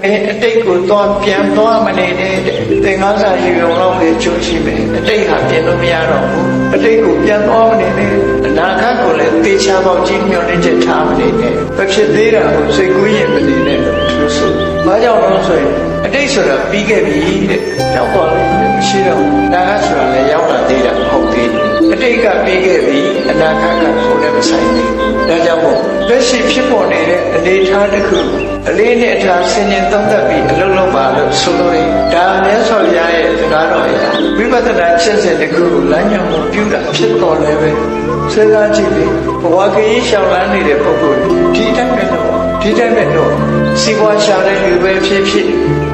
အတိတ်ကိုတော့ပြန်သွားမနေတဲ့သင်္ကားစာယူုံတော့ပဲချိုးရှိမယ်အတိတ်ဟာပြင်လို့မရတော့ဘူးအတိတ်ကိုပြန်သွားမနေနဲ့အနာဂတ်ကိုလည်းသေချာပေါက်ကြီးမျှော်လင့်ချက်ထားမနေနဲ့မဖြစ်သေးတာကိုစိတ်ကူးရင်မနေနဲ့လို့သူဆိုဘာကြောင့်လဲဆိုရင်အတိတ်ဆိုတာပြီးခဲ့ပြီတဲ့ရောက်သွားလို့မရှိတော့ဘူးအနာဂတ်ဆိုတာလည်းရောက်လာသေးတာမဟုတ်သေးဘူးအတိတ်ကပြီးခဲ့ပြီအနာဂတ်ကကိုယ်လည်းမဆိုင်ဘူးဒါကြောင့်မို့လက်ရှိဖြစ်ပေါ်နေတဲ့အနေအထားတစ်ခုအလေးနဲ့အထားဆင်ញင်သုံးသပ်ပြီးအလုံးလုံးပါလို့ဆိုလို့ရင်ဒါမြတ်စွာဘုရားရဲ့စကားတော်အရာဝိပဿနာချက်စဉ်တစ်ခုကိုလမ်းညွှန်မှုပြုတာဖြစ်တော်လည်းပဲစဉ်းစားကြည့်ပြီးဘဝခရီးရှောင်လန်းနေတဲ့ပုဂ္ဂိုလ်ဒီတိုင်းပဲတော့စီးပွားရှာတဲ့လူပဲဖြစ်ဖြစ်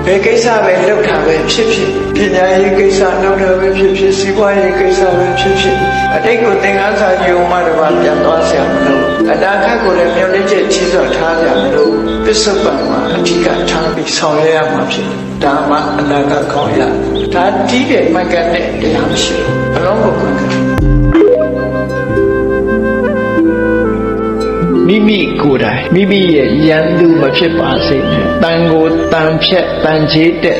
ဘယ်ကိစ္စပဲလုပ်တာပဲဖြစ်ဖြစ်ပညာရေးကိစ္စလုပ်တာပဲဖြစ်ဖြစ်စီးပွားရေးကိစ္စပဲဖြစ်ဖြစ်အတိတ်ကိုသင်္ကန်းစာကြုံမှတော့ပြန်သွားဆရာမလို့အနာဂတ်ကိုလည်းမျှော်လင့်ချက်ကြီးစွာထားကြမလို့ပစ္စုပန်မှာအဓိကထားပြီးဆောင်ရွက်ရမှာဖြစ်ဒါမှအနာဂတ်ကောင်းရဒါတီးတဲ့မှန်ကန်တဲ့တရားမရှိဘူးအလုံးကိုကွန်ကမိမိကိုယ်တိုင်မိမိရဲ့ရန်သူမဖြစ်ပါစေနဲ့တန်ကိုတန်ဖြတ်တန်ချေတက်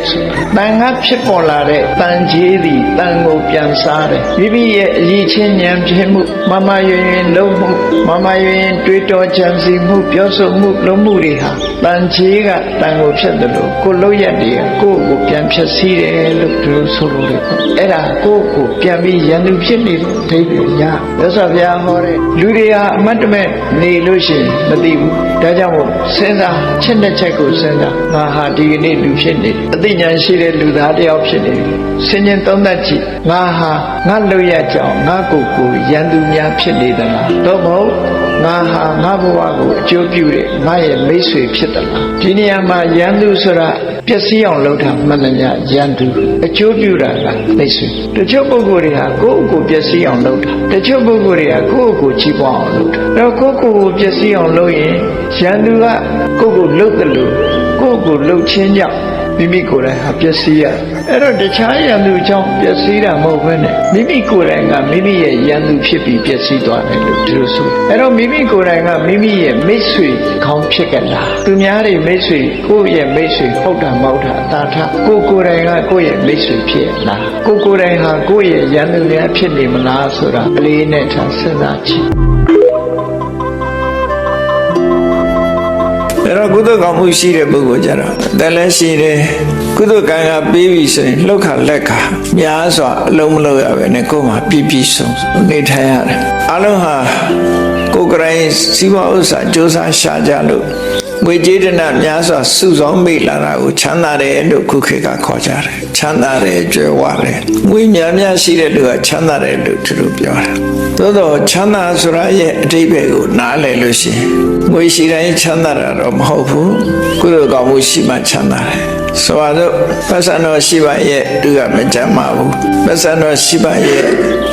တန်ကဖြစ်ပေါ်လာတဲ့တန်ချေသည်တန်ကိုပြန်စားတယ်မိမိရဲ့အရေးချင်းဉာဏ်ဖြစ်မှုမမယွင်ယွင်လုံးမှုမမယွင်ယွင်တွေးတောကြံစည်မှုပြောဆိုမှုလုံးမှုတွေဟာတန်ချေကတန်ကိုဖြစ်တယ်လို့ကိုလုံးရက်တွေကကိုယ့်ကိုပြန်ဖြစ်စီးတယ်လို့သူတို့ဆိုလို့လေအဲ့ဒါကိုယ့်ကိုပြန်ပြီးရန်သူဖြစ်နေတဲ့အဓိပ္ပာယ်ရမြတ်စွာဘုရားဟောတဲ့လူတွေဟာအမတ်တမဲ့နေလို့ရှိရင်မသိဘူးဒါကြောင့်မို့စဉ်းစားချက်နဲ့ချက်ကိုစဉ်းစားငါဟာဒီကနေ့လူဖြစ်နေအသိဉာဏ်ရှိတဲ့လူသားတယောက်ဖြစ်နေဆင်ញင်သုံးသပ်ကြည့်ငါဟာငါလွတ်ရကြောင်းငါကိုယ်ကိုရန်သူများဖြစ်နေသလားတော့မဟုတ်ငါဟာငါဘဝကိုအကျိုးပြုတဲ့ငါရဲ့မိတ်ဆွေဖြစ်သလားဒီနေရာမှာရန်သူဆိုတာပျက်စီးအောင်လုပ်တာမှန်တယ်များရန်သူအကျိုးပြုတာကမိတ်ဆွေတချို့ပုဂ္ဂိုလ်တွေဟာကိုယ့်အကိုပျက်စီးအောင်လုပ်တာတချို့ပုဂ္ဂိုလ်တွေကကိုယ့်အကိုချီးပွားအောင်လုပ်တာတော့ကိုယ့်ကိုယ်ကိုပျက်စီးအောင်လုပ်ရင်ရန်သူကကိုယ့်ကိုလှုပ်တယ်လို့ကိုယ့်ကိုလှုပ်ခြင်းကြောင့်မိမိကိုယ်တိုင်ဟာပျက်စီးရအဲ့တော့တခြားရန်သူကြောင့်ပျက်စီးတာမဟုတ်ဘဲနဲ့မိမိကိုယ်တိုင်ကမိမိရဲ့ရန်သူဖြစ်ပြီးပျက်စီးသွားတယ်လို့သူတို့ဆိုအဲ့တော့မိမိကိုယ်တိုင်ကမိမိရဲ့မိတ်ဆွေခေါင်းဖြစ်ကြလားသူများတွေမိတ်ဆွေကိုယ့်ရဲ့မိတ်ဆွေဟုတ်တာမဟုတ်တာအသာထကိုယ်တိုင်ကကိုယ့်ရဲ့မိတ်ဆွေဖြစ်လားကိုယ်တိုင်ဟာကိုယ့်ရဲ့ရန်သူများဖြစ်နေမလားဆိုတာအလေးနဲ့ထားစဉ်းစားကြည့်အဲ့တော့ကုသိုလ်ကောင်းမှုရှိတဲ့ပုဂ္ဂိုလ်ကြတော့တလည်းရှိတယ်ကုသိုလ်ကံကပေးပြီဆိုရင်လှုပ်ခါလက်ခါများစွာအလုံးမလုံးရပဲနဲ့ကိုယ်မှာပြည့်ပြည့်စုံနေထိုင်ရတယ်အလုံးဟာကိုယ်ကရိုင်းစီးပွားဥစ္စာစူးစမ်းရှာကြလို့ငွေကြေးတနာများစွာစုဆောင်မိလာတာကိုချမ်းသာတယ်လို့ခုခေတ်ကခေါ်ကြတယ်ချမ်းသာတယ်ကြွယ်ဝတယ်ငွေများများရှိတဲ့လူကချမ်းသာတယ်လို့သူတို့ပြောတာသို့တော့ချမ်းသာဆိုတာရဲ့အတိတ်ပဲကိုနားလည်လို့ရှိရင်ငွေရှိတိုင်းချမ်းသာတာတော့မဟုတ်ဘူးကုသိုလ်ကောင်းမှုရှိမှချမ်းသာတယ်ဆိုတော့ပတ်စံတော်ရှိပါရဲ့သူကမကြမ်းပါဘူးပတ်စံတော်ရှိပါရဲ့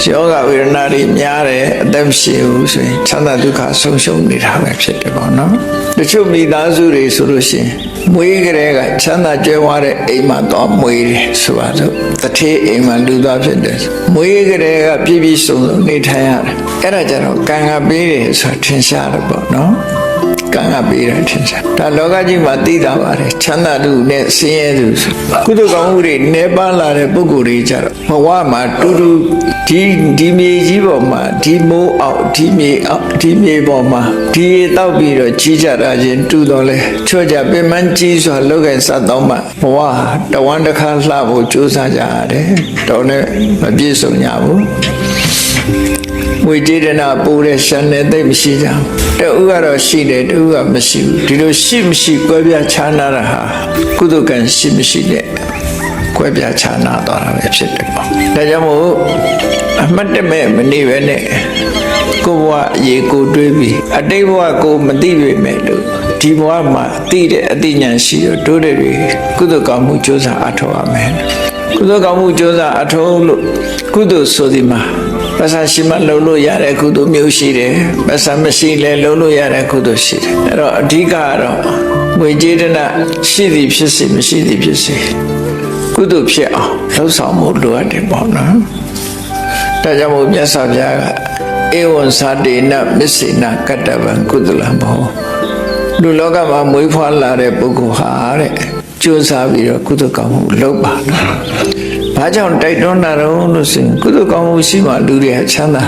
ယောဂဝေဒနာတွေများတယ်အသက်မရှိဘူးဆိုရင်ချမ်းသာဒုက္ခဆုံးရှုံးနေတာပဲဖြစ်တယ်ပေါ့နော်တချို့မိသားစုတွေဆိုလို့ရှိရင်မွေးကလေးကချမ်းသာကြွယ်ဝတဲ့အိမ်မှာတော့မွေးတယ်ဆိုပါတော့တထေးအိမ်မှာလူသားဖြစ်တယ်မွေးကလေးကပြည့်ပြည့်စုံစုံနေထိုင်ရတယ်အဲ့ဒါကြတော့ကံကပေးတယ်ဆိုတာထင်ရှားတယ်ပေါ့နော်ကံကပေးတယ်ထင်ရှားဒါလောကကြီးမှာသိတာပါတယ်ချမ်းသာသူနဲ့ဆင်းရဲသူကုသိုလ်ကောင်းမှုတွေနေပါလာတဲ့ပုဂ္ဂိုလ်တွေကြတော့ဘဝမှာတူတူဒီမြေကြီးပေါ်မှာဒီမိုးအောက်ဒီမြေအောက်ဒီမြေပေါ်မှာဒီရေတောက်ပြီးတော့ကြီးကြတာချင်းတူတော့လဲချော့ကြပင်မကြီးစွာလောက်ကစတော့မှဘဝတဝမ်းတစ်ခါလှဖို့ကြိုးစားကြရတယ်တော့လည်းမပြည့်စုံကြဘူးငွေကြေးဒနာပိုးတဲ့ရှမ်းနဲ့သိမရှိကြဘူးတူကတော့ရှိတယ်တူကမရှိဘူးဒီလိုရှိမရှိကွဲပြားခြားနာတာဟာကုသိုလ်ကံရှိမရှိတဲ့ကွဲပြားခြားနာသွားတာပဲဖြစ်တယ်ပေါ့ဒါကြောင့်မို့အမှတ်တမဲ့မနေပဲနဲ့ကိုဘဝရေကိုတွေးပြီးအတိတ်ဘဝကိုမသိပေမဲ့လို့ဒီဘဝမှာသိတဲ့အသိဉာဏ်ရှိတော့တို့တွေကုသိုလ်ကောင်းမှုကြိုးစားအထောက်အမယ်ကုသိုလ်ကောင်းမှုကြိုးစားအထောက်လို့ကုသိုလ်ဆိုဒီမှာပစာရှိမှလုံးလို့ရတဲ့ကုသိုလ်မျိုးရှိတယ်ပစာမရှိလဲလုံးလို့ရတဲ့ကုသိုလ်ရှိတယ်အဲ့တော့အဓိကကတော့ငွေကြေးဒနာရှိသည်ဖြစ်စေမရှိသည်ဖြစ်စေကုသိုလ်ဖြစ်အောင်လှုပ်ဆောင်မှုလိုအပ်တယ်ပေါ့နော်ဒါကြောင့်မို့မြတ်စွာဘုရားကဧဝံသာတေနမစ္စေနကတ္တဗံကုသလံဘောလူလောကမှာမွေးဖွားလာတဲ့ပုဂ္ဂိုလ်ဟာတဲ့ ကြိုးစားပြီးတော့ကုသိုလ်ကောင်းမှုလုပ်ပါဘာကြောင့်တိုက်တွန်းတာတော့လို့ဆိုရင်ကုသိုလ်ကောင်းမှုရှိမှလူတွေကချမ်းသာ